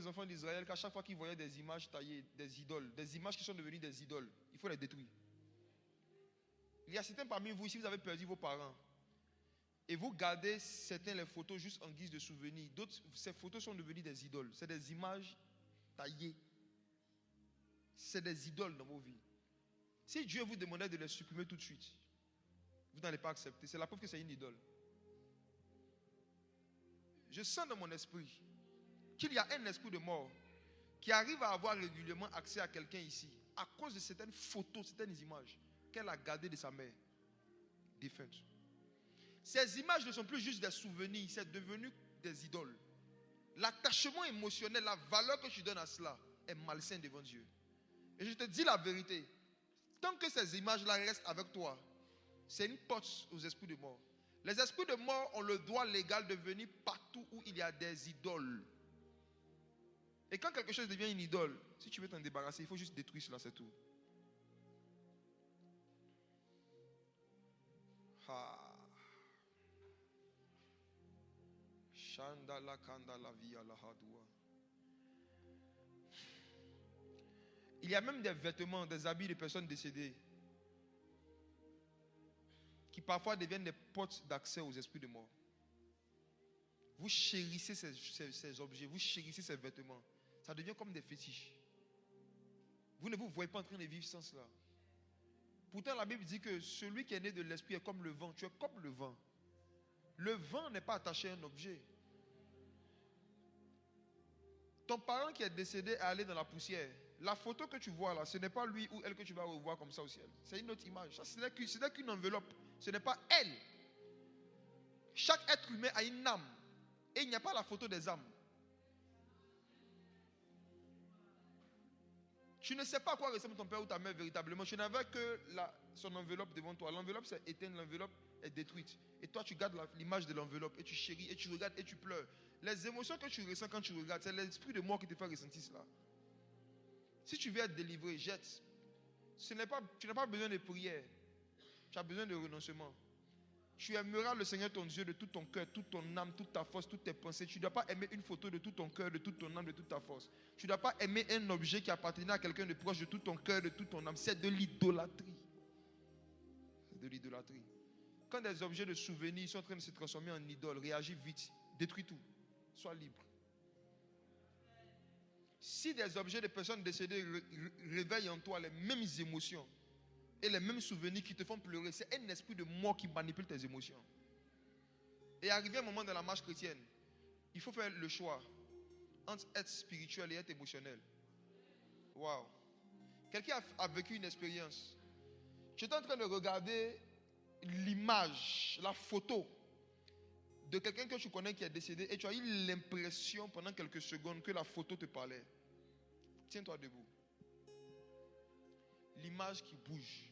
aux enfants d'Israël qu'à chaque fois qu'ils voyaient des images taillées, des idoles, des images qui sont devenues des idoles, il faut les détruire. Il y a certains parmi vous, si vous avez perdu vos parents, et vous gardez certaines les photos juste en guise de souvenir, d'autres, ces photos sont devenues des idoles. C'est des images taillées. C'est des idoles dans vos vies. Si Dieu vous demandait de les supprimer tout de suite, vous n'allez pas accepter. C'est la preuve que c'est une idole. Je sens dans mon esprit qu'il y a un esprit de mort qui arrive à avoir régulièrement accès à quelqu'un ici à cause de certaines photos, certaines images qu'elle a gardées de sa mère défunte. Ces images ne sont plus juste des souvenirs, c'est devenu des idoles. L'attachement émotionnel, la valeur que tu donnes à cela est malsain devant Dieu. Et je te dis la vérité, tant que ces images-là restent avec toi, c'est une porte aux esprits de mort. Les esprits de mort ont le droit légal de venir partout où il y a des idoles. Et quand quelque chose devient une idole, si tu veux t'en débarrasser, il faut juste détruire cela, c'est tout. Il y a même des vêtements, des habits de personnes décédées qui parfois deviennent des portes d'accès aux esprits de mort. Vous chérissez ces objets, vous chérissez ces vêtements. Ça devient comme des fétiches. Vous ne vous voyez pas en train de vivre sans cela. Pourtant, la Bible dit que celui qui est né de l'esprit est comme le vent. Tu es comme le vent. Le vent n'est pas attaché à un objet. Ton parent qui est décédé est allé dans la poussière. La photo que tu vois là, ce n'est pas lui ou elle que tu vas revoir comme ça au ciel. C'est une autre image. Ça, ce n'est qu'une enveloppe. Ce n'est pas elle. Chaque être humain a une âme. Et il n'y a pas la photo des âmes. Tu ne sais pas à quoi ressemble ton père ou ta mère véritablement. Tu n'avais que son enveloppe devant toi. L'enveloppe s'est éteinte, l'enveloppe est détruite. Et toi, tu gardes l'image de l'enveloppe et tu chéris, et tu regardes et tu pleures. Les émotions que tu ressens quand tu regardes, c'est l'esprit de mort qui te fait ressentir cela. Si tu veux être délivré, jette. Tu n'as pas besoin de prière. Tu as besoin de renoncement. Tu aimeras le Seigneur ton Dieu de tout ton cœur, toute ton âme, toute ta force, toutes tes pensées. Tu ne dois pas aimer une photo de tout ton cœur, de toute ton âme, de toute ta force. Tu ne dois pas aimer un objet qui appartenait à quelqu'un de proche de tout ton cœur, de toute ton âme. C'est de l'idolâtrie. C'est de l'idolâtrie. Quand des objets de souvenirs sont en train de se transformer en idoles, réagis vite. Détruis tout. Sois libre. Si des objets de personnes décédées réveillent en toi les mêmes émotions et les mêmes souvenirs qui te font pleurer, c'est un esprit de mort qui manipule tes émotions. Et arrivé un moment dans la marche chrétienne, il faut faire le choix entre être spirituel et être émotionnel. Waouh! Quelqu'un a vécu une expérience. Tu étais en train de regarder l'image, la photo de quelqu'un que tu connais qui est décédé et tu as eu l'impression pendant quelques secondes que la photo te parlait. Tiens-toi debout. L'image qui bouge.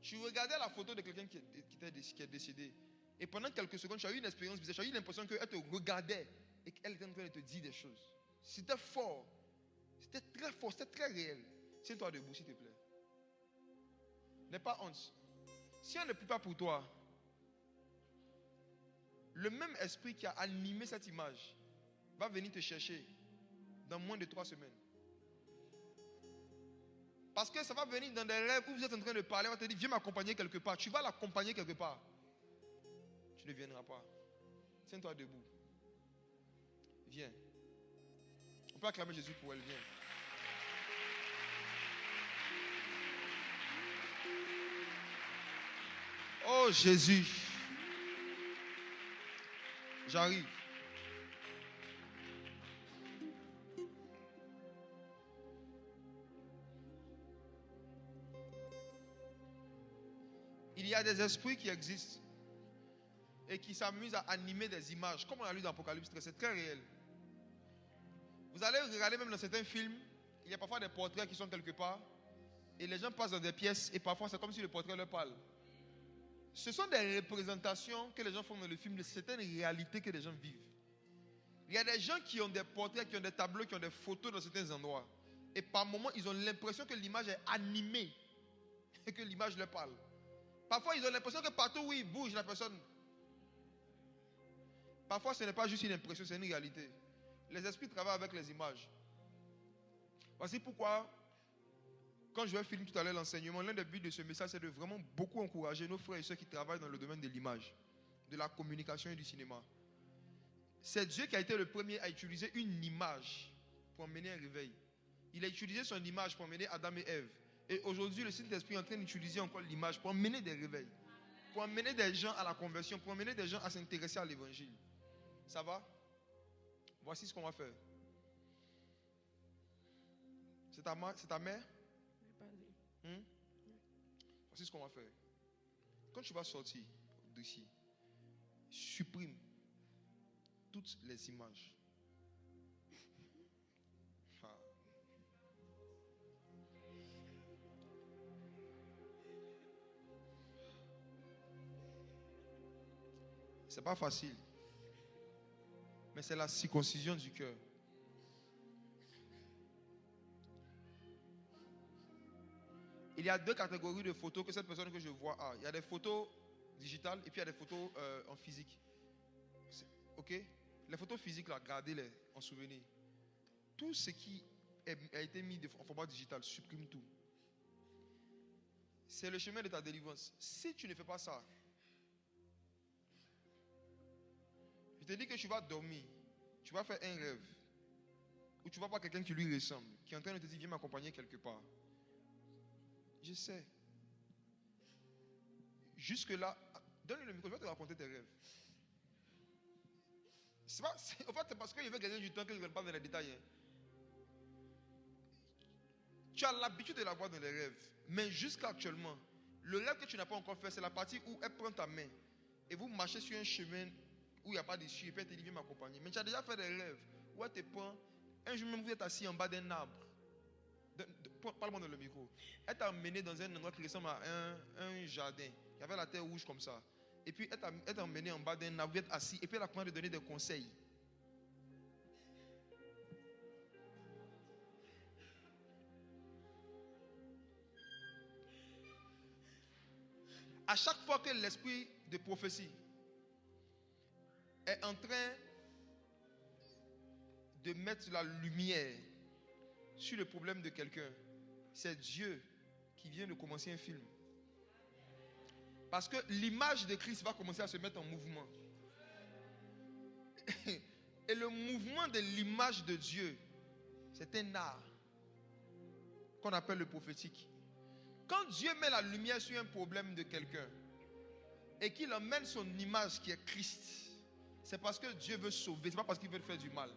Tu regardais la photo de quelqu'un qui est décédé et pendant quelques secondes tu as eu une expérience bizarre. Tu as eu l'impression qu'elle te regardait et qu'elle était en train de te dire des choses. C'était fort. C'était très fort. C'était très réel. Tiens-toi debout s'il te plaît. N'aie pas honte. Si on ne prie pas pour toi, le même esprit qui a animé cette image va venir te chercher dans moins de 3 semaines. Parce que ça va venir dans des rêves où vous êtes en train de parler, on va te dire, viens m'accompagner quelque part. Tu vas l'accompagner quelque part. Tu ne viendras pas. Tiens-toi debout. Viens. On peut acclamer Jésus pour elle. Viens. Oh Jésus. J'arrive. Il y a des esprits qui existent et qui s'amusent à animer des images. Comme on a lu dans l'Apocalypse 13, c'est très réel. Vous allez regarder même dans certains films, il y a parfois des portraits qui sont quelque part et les gens passent dans des pièces et parfois c'est comme si le portrait leur parle. Ce sont des représentations que les gens font dans le film de certaines réalités que les gens vivent. Il y a des gens qui ont des portraits, qui ont des tableaux, qui ont des photos dans certains endroits. Et par moments, ils ont l'impression que l'image est animée et que l'image leur parle. Parfois, ils ont l'impression que partout où ils bougent, la personne... Parfois, ce n'est pas juste une impression, c'est une réalité. Les esprits travaillent avec les images. Voici pourquoi, quand je vais finir tout à l'heure l'enseignement, l'un des buts de ce message, c'est de vraiment beaucoup encourager nos frères et sœurs qui travaillent dans le domaine de l'image, de la communication et du cinéma. C'est Dieu qui a été le premier à utiliser une image pour mener un réveil. Il a utilisé son image pour mener Adam et Ève. Et aujourd'hui, le Saint-Esprit est en train d'utiliser encore l'image pour mener des réveils, pour amener des gens à la conversion, pour amener des gens à s'intéresser à l'évangile. Ça va? Voici ce qu'on va faire. C'est ta mère? Voici ce qu'on va faire. Quand tu vas sortir d'ici, supprime toutes les images. C'est pas facile. Mais c'est la circoncision du cœur. Il y a deux catégories de photos que cette personne que je vois a. Il y a des photos digitales et puis il y a des photos en physique. Ok? Les photos physiques, là, gardez-les en souvenir. Tout ce qui a été mis en format digital, supprime tout. C'est le chemin de ta délivrance. Si tu ne fais pas ça, je te dis que tu vas dormir, tu vas faire un rêve, ou tu vas voir quelqu'un qui lui ressemble, qui est en train de te dire, viens m'accompagner quelque part. Je sais. Jusque-là, donne-lui le micro, je vais te raconter tes rêves. En fait, c'est parce qu'il veut gagner du temps que je ne rentre pas dans les détails. Hein. Tu as l'habitude de la voir dans les rêves. Mais jusqu'à actuellement, le rêve que tu n'as pas encore fait, c'est la partie où elle prend ta main et vous marchez sur un chemin où il n'y a pas d'issue et puis elle te dit, viens m'accompagner. Mais tu as déjà fait des rêves où elle te prend. Un jour même, vous êtes assis en bas d'un arbre. Parle-moi dans le micro. Elle t'a emmené dans un endroit qui ressemble à un jardin. Il y avait la terre rouge comme ça. Et puis elle t'a emmené en bas d'un arbre, vous êtes assis. Et puis elle a commencé à donner des conseils. À chaque fois que l'esprit de prophétie est en train de mettre la lumière sur le problème de quelqu'un, c'est Dieu qui vient de commencer un film. Parce que l'image de Christ va commencer à se mettre en mouvement. Et le mouvement de l'image de Dieu, c'est un art qu'on appelle le prophétique. Quand Dieu met la lumière sur un problème de quelqu'un et qu'il emmène son image qui est Christ, c'est parce que Dieu veut sauver, c'est pas parce qu'il veut te faire du mal.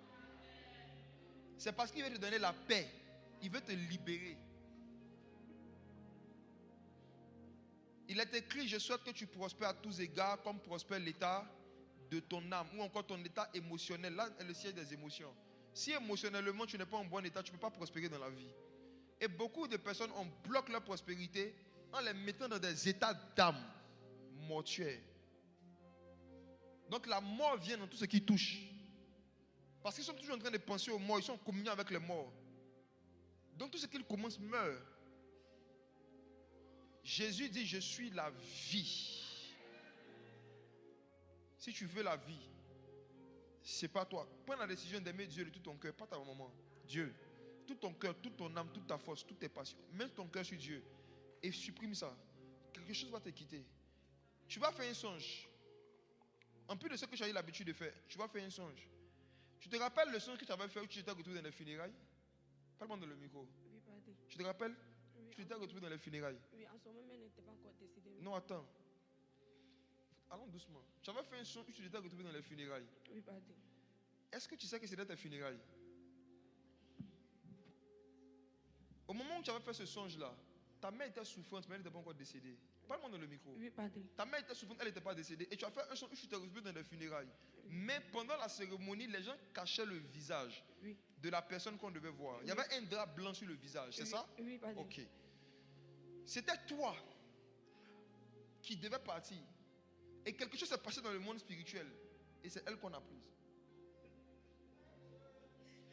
C'est parce qu'il veut te donner la paix. Il veut te libérer. Il est écrit, je souhaite que tu prospères à tous égards comme prospère l'état de ton âme ou encore ton état émotionnel. Là est le siège des émotions. Si émotionnellement tu n'es pas en bon état, tu ne peux pas prospérer dans la vie. Et beaucoup de personnes, on bloque leur prospérité en les mettant dans des états d'âme mortuaires. Donc la mort vient dans tout ce qui touche. Parce qu'ils sont toujours en train de penser aux morts, ils sont en communion avec les morts. Donc tout ce qu'ils commencent meurt. Jésus dit, je suis la vie. Si tu veux la vie, c'est pas toi. Prends la décision d'aimer Dieu de tout ton cœur, pas ta maman. Dieu. Tout ton cœur, toute ton âme, toute ta force, toutes tes passions. Mets ton cœur sur Dieu et supprime ça. Quelque chose va te quitter. Tu vas faire un songe. En plus de ce que tu as eu l'habitude de faire, tu vas faire un songe. Tu te rappelles le songe que tu avais fait où tu t'étais retrouvé dans les funérailles? Parle-moi dans le micro. Oui, pardon. Tu te rappelles? Oui, tu t'étais retrouvé dans les funérailles. Oui, en ce moment, elle n'était pas encore décidée. Non, attends. Allons doucement. Tu avais fait un songe où tu t'étais retrouvé dans les funérailles. Oui, pardon. Est-ce que tu sais que c'était tes funérailles? Au moment où tu avais fait ce songe-là, ta mère était souffrante, mais elle n'était pas encore décédée. Parle-moi dans le micro. Oui, pardon. Ta mère était souffrante, elle n'était pas décédée. Et tu as fait un songe où tu t'es retrouvé dans les funérailles. Mais pendant la cérémonie, les gens cachaient le visage de la personne qu'on devait voir. Il y avait un drap blanc sur le visage, c'est ça? Oui, pardon. Ok. C'était toi qui devais partir. Et quelque chose s'est passé dans le monde spirituel. Et c'est elle qu'on a prise.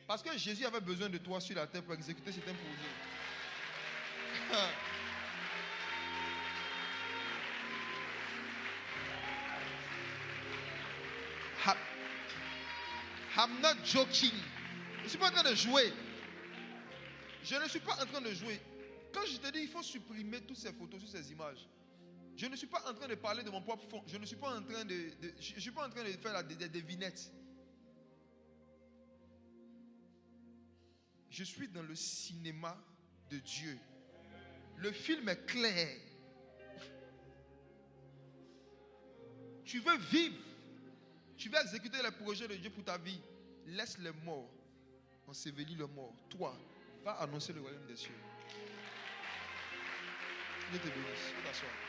Parce que Jésus avait besoin de toi sur la terre pour exécuter certains projets. I'm not joking. Je ne suis pas en train de jouer. Je ne suis pas en train de jouer. Quand je te dis il faut supprimer toutes ces photos, toutes ces images, je ne suis pas en train de parler de mon propre fond. Je ne suis pas en train je suis pas en train de faire des devinettes. Je suis dans le cinéma de Dieu. Le film est clair. Tu veux vivre. Tu veux exécuter les projets de Dieu pour ta vie. Laisse les morts. Ensevelis le mort. Toi, va annoncer le royaume des cieux. Dieu te bénisse. T'assois.